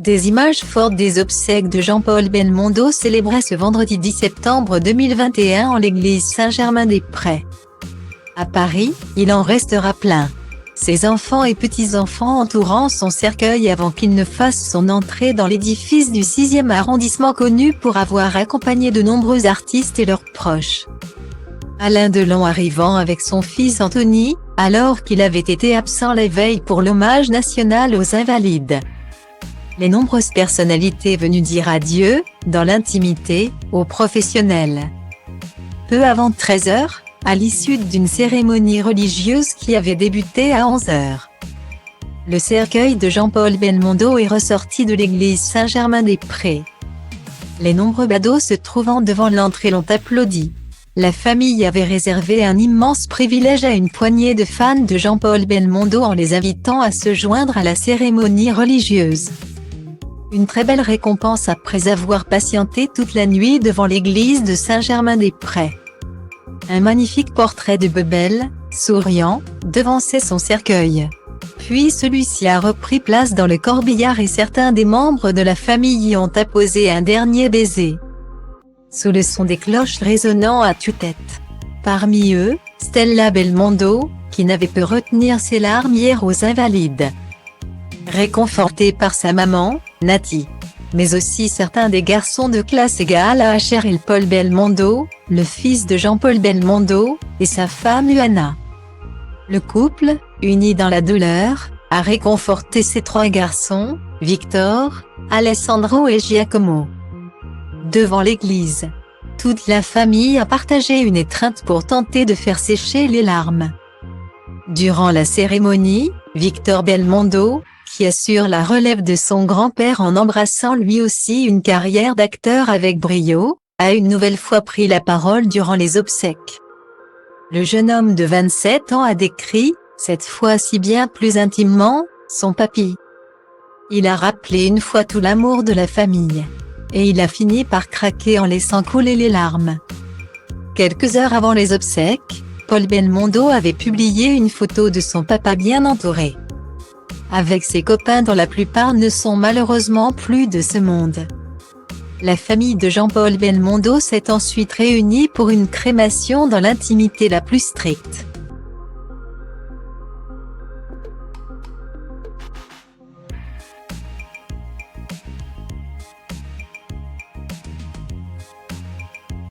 Des images fortes des obsèques de Jean-Paul Belmondo célébrées ce vendredi 10 septembre 2021 en l'église Saint-Germain-des-Prés. À Paris, il en restera plein. Ses enfants et petits-enfants entourant son cercueil avant qu'il ne fasse son entrée dans l'édifice du 6e arrondissement connu pour avoir accompagné de nombreux artistes et leurs proches. Alain Delon arrivant avec son fils Anthony, alors qu'il avait été absent la veille pour l'hommage national aux Invalides. Les nombreuses personnalités venues dire adieu, dans l'intimité, aux professionnels. Peu avant 13h, à l'issue d'une cérémonie religieuse qui avait débuté à 11h. Le cercueil de Jean-Paul Belmondo est ressorti de l'église Saint-Germain-des-Prés. Les nombreux badauds se trouvant devant l'entrée l'ont applaudi. La famille avait réservé un immense privilège à une poignée de fans de Jean-Paul Belmondo en les invitant à se joindre à la cérémonie religieuse. Une très belle récompense après avoir patienté toute la nuit devant l'église de Saint-Germain-des-Prés. Un magnifique portrait de Bebel, souriant, devançait son cercueil. Puis celui-ci a repris place dans le corbillard et certains des membres de la famille y ont apposé un dernier baiser. Sous le son des cloches résonnant à tue-tête. Parmi eux, Stella Belmondo, qui n'avait pu retenir ses larmes hier aux Invalides. Réconfortée par sa maman, Nati. Mais aussi certains des garçons de classe égale à Cher et Paul Belmondo, le fils de Jean-Paul Belmondo, et sa femme Luana. Le couple, uni dans la douleur, a réconforté ses trois garçons, Victor, Alessandro et Giacomo. Devant l'église, toute la famille a partagé une étreinte pour tenter de faire sécher les larmes. Durant la cérémonie, Victor Belmondo, qui assure la relève de son grand-père en embrassant lui aussi une carrière d'acteur avec brio, a une nouvelle fois pris la parole durant les obsèques. Le jeune homme de 27 ans a décrit, cette fois-ci bien plus intimement, son papy. Il a rappelé une fois tout l'amour de la famille. Et il a fini par craquer en laissant couler les larmes. Quelques heures avant les obsèques, Paul Belmondo avait publié une photo de son papa bien entouré. Avec ses copains dont la plupart ne sont malheureusement plus de ce monde. La famille de Jean-Paul Belmondo s'est ensuite réunie pour une crémation dans l'intimité la plus stricte.